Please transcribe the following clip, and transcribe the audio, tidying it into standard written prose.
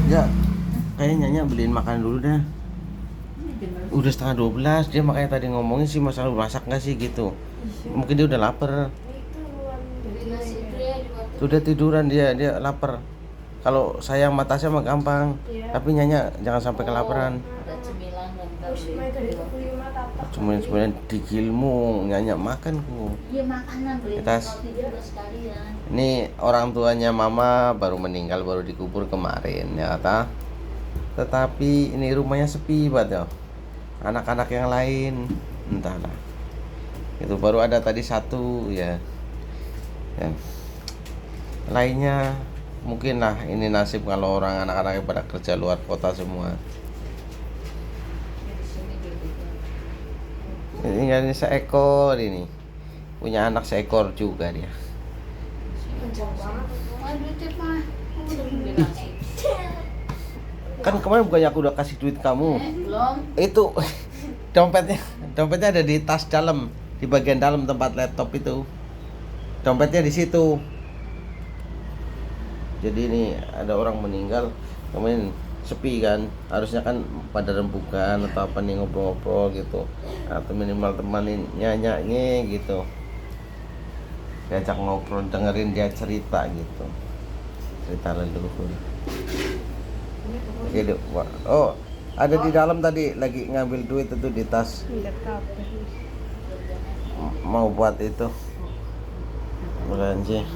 Enggak, kayaknya Nyanya beliin makan dulu dah. Udah setengah 12, dia makanya tadi ngomongin sih masalah masak nggak sih gitu. Mungkin dia udah lapar. Udah tiduran dia lapar. Kalau saya sama Tasya mah gampang, tapi Nyanya jangan sampai kelaparan. Cuma digilmu Nyanya makan ku. Iya makanan beli Tas. roti juga sekalian. Ini orang tuanya Mama baru meninggal, baru dikubur kemarin ya ta. Tetapi ini rumahnya sepi banget ya. Anak-anak yang lain entahlah. Itu baru ada tadi satu ya. Ya. Lainnya mungkin lah ini nasib kalau orang anak-anak pada kerja luar kota semua. Ini seekor ini punya anak seekor juga dia. Kan kemarin bukannya aku udah kasih duit kamu? Belum. Itu dompetnya ada di tas dalam, di bagian dalam tempat laptop itu. Dompetnya di situ. Jadi ini ada orang meninggal kemarin sepi kan, harusnya kan pada rembukan atau apa nih ngobrol-ngobrol gitu, atau minimal temanin nyanyi gitu, diajak ngobrol, dengerin dia cerita gitu, cerita leluhur. Gitu. Oh, ada di dalam tadi lagi ngambil duit itu di tas, mau buat itu belanja.